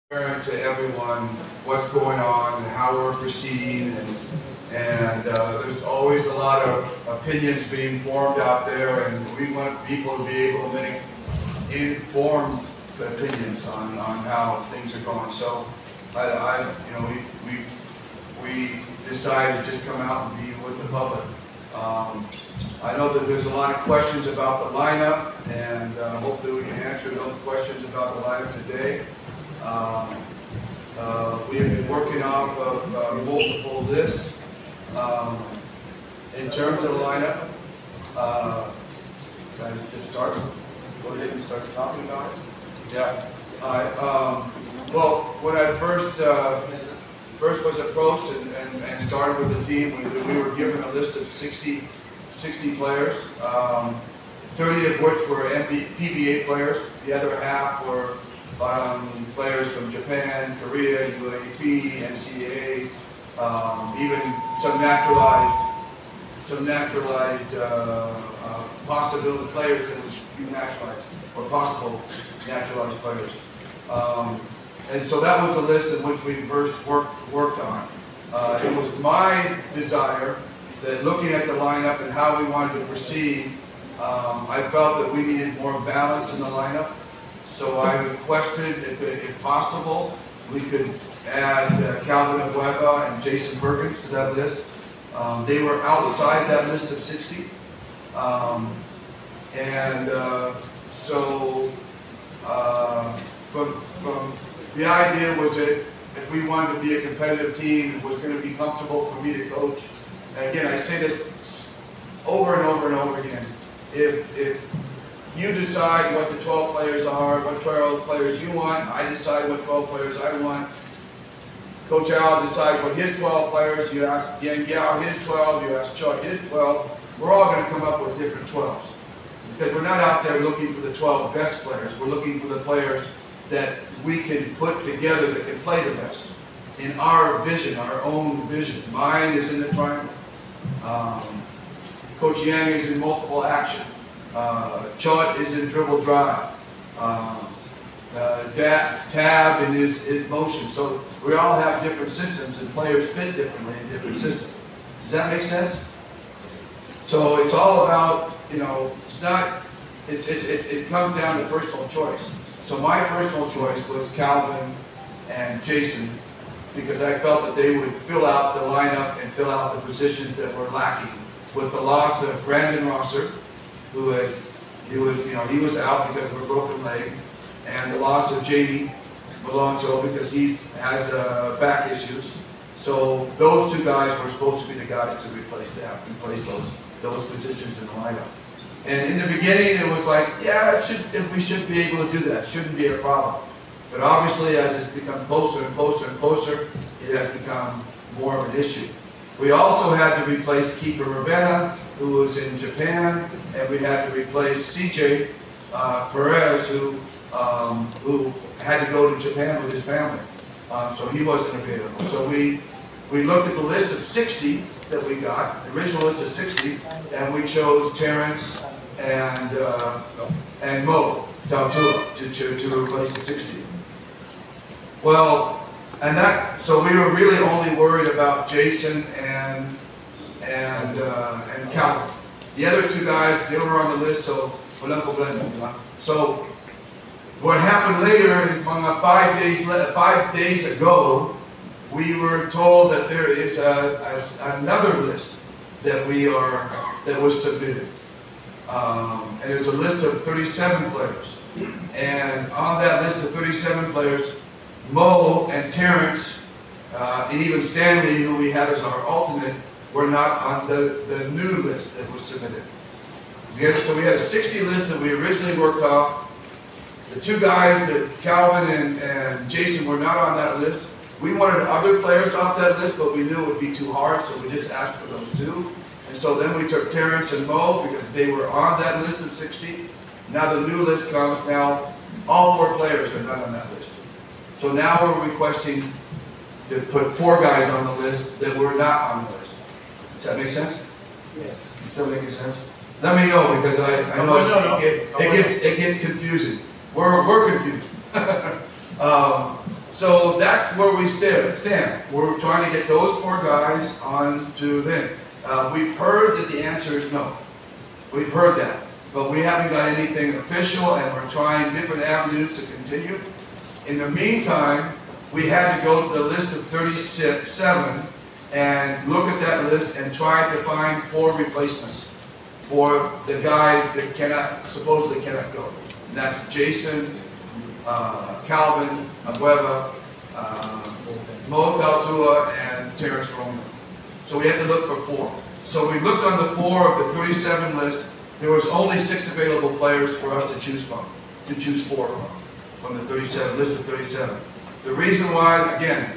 transparent to everyone what's going on and how we're proceeding, and there's always a lot of opinions being formed out there, and we want people to be able to make informed opinions on how things are going. So we decided to just come out and be with the public. I know that there's a lot of questions about the lineup, and hopefully we can answer those questions about the lineup today. We have been working off of multiple lists. In terms of the lineup, can I just start? Go ahead and start talking about it. Yeah. Well, when I first was approached and started with the team, we were given a list of 60 players, 30 of which were PBA players. The other half were players from Japan, Korea, UAP, NCAA, even some naturalized possible players that would be naturalized, or possible naturalized players. And so that was the list in which we first worked on. It was my desire that looking at the lineup and how we wanted to proceed, I felt that we needed more balance in the lineup. So I requested, if possible, we could add Calvin Abueva and Jason Perkins to that list. They were outside that list of 60. From the idea was that if we wanted to be a competitive team, it was going to be comfortable for me to coach. And again, I say this over and over and over again. If you decide what the 12 players are, what 12 players you want, I decide what 12 players I want. Coach Al decides what his 12 players, you ask Yang Yao his 12, you ask Chuck his 12. We're all going to come up with different 12s. Because we're not out there looking for the 12 best players. We're looking for the players that we can put together that can play the best. In our vision, our own vision. Mine is in the triangle. Coach Yang is in multiple action. Chut is in dribble drive. Tab in his motion. So we all have different systems, and players fit differently in different systems. Does that make sense? So it's all about, it's not, it comes down to personal choice. So my personal choice was Calvin and Jason, because I felt that they would fill out the lineup and fill out the positions that were lacking. With the loss of Brandon Rosser, he was out because of a broken leg, and the loss of Jamie Malonzo because he has back issues. So those two guys were supposed to be the guys to replace those positions in the lineup. And in the beginning, it was like, yeah, we should be able to do that. It shouldn't be a problem. But obviously, as it's become closer and closer and closer, it has become more of an issue. We also had to replace Kiefer Ravenna, who was in Japan, and we had to replace CJ Perez, who had to go to Japan with his family. So he wasn't available. So we looked at the list of 60 that we got, the original list of 60, and we chose Terrence and Mo Tautua to replace the 60. Well, so we were really only worried about Jason and Calvin. The other two guys, they were on the list, so So what happened later is 5 days ago, we were told that there is another list that was submitted. And there's a list of 37 players. And on that list of 37 players, Mo and Terrence, and even Stanley, who we had as our alternate, were not on the new list that was submitted. So we had a 60 list that we originally worked off. The two guys, that Calvin and Jason, were not on that list. We wanted other players off that list, but we knew it would be too hard, so we just asked for those two. And so then we took Terrence and Mo because they were on that list of 60. Now the new list comes. Now all 4 players are not on that list. So now we're requesting to put 4 guys on the list that were not on the list. Does that make sense? Yes. Is that making sense? Let me know, because I know it gets confusing. We're confused. So that's where we stand. We're trying to get those 4 guys onto them. We've heard that the answer is no. We've heard that. But we haven't got anything official, and we're trying different avenues to continue. In the meantime, we had to go to the list of 37 and look at that list and try to find 4 replacements for the guys that supposedly cannot go. And that's Jason, Calvin, Abueva, Mo Taltua, and Terrence Roman. So we had to look for 4. So we looked on the 4 of the 37 list. There was only 6 available players for us to choose 4 from the 37 list of 37. The reason why, again,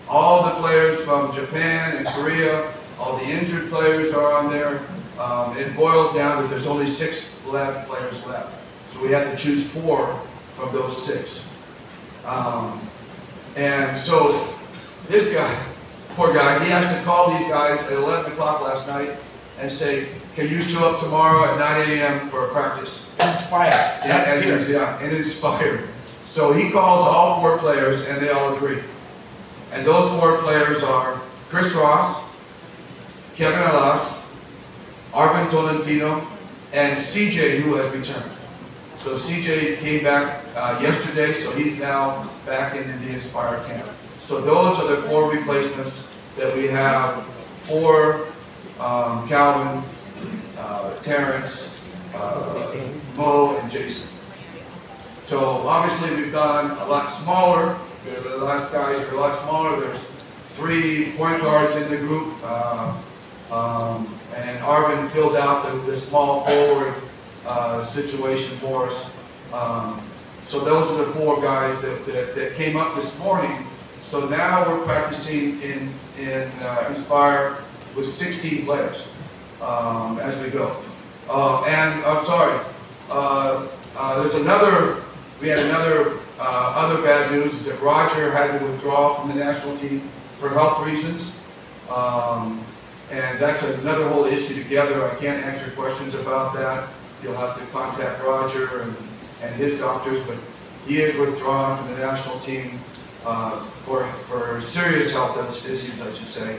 all the players from Japan and Korea, all the injured players are on there. It boils down that there's only 6 players left. So we had to choose 4 from those 6. And so this guy, poor guy, he has to call these guys at 11 o'clock last night and say, can you show up tomorrow at 9 a.m. for a practice? Inspire. And Inspire. So he calls all 4 players and they all agree. And those 4 players are Chris Ross, Kevin Gilas, Arvin Tolentino, and CJ, who has returned. So CJ came back yesterday, so he's now back in the Inspire camp. So those are the 4 replacements that we have for Calvin, Terrence, Mo, and Jason. So obviously we've gone a lot smaller. The last guys are a lot smaller. There's 3 point guards in the group, and Arvin fills out the small forward situation for us. So those are the 4 guys that came up this morning. So now we're practicing in Inspire with 16 players as we go. And I'm sorry, we had another other bad news is that Roger had to withdraw from the national team for health reasons. And that's another whole issue together. I can't answer questions about that. You'll have to contact Roger and his doctors, but he is withdrawn from the national team for serious health issues, I should say.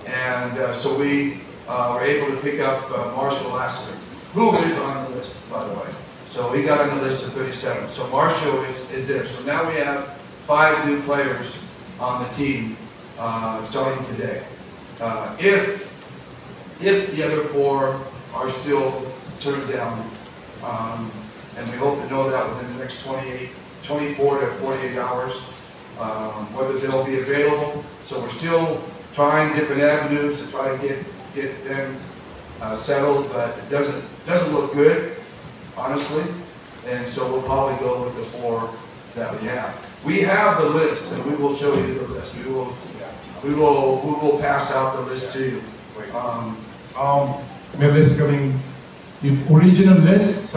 And so we were able to pick up Marshall Lassiter, who is on the list, by the way. So he got on the list of 37. So Marshall is there. So now we have 5 new players on the team starting today. If the other 4 are still turned down, and we hope to know that within the next 24 to 48 hours, whether they'll be available. So we're still trying different avenues to try to get them settled, but it doesn't look good, honestly. And so we'll probably go with the 4 that we have. We have the list, and we will show you the list. We will pass out the list to you. May list coming, the original list,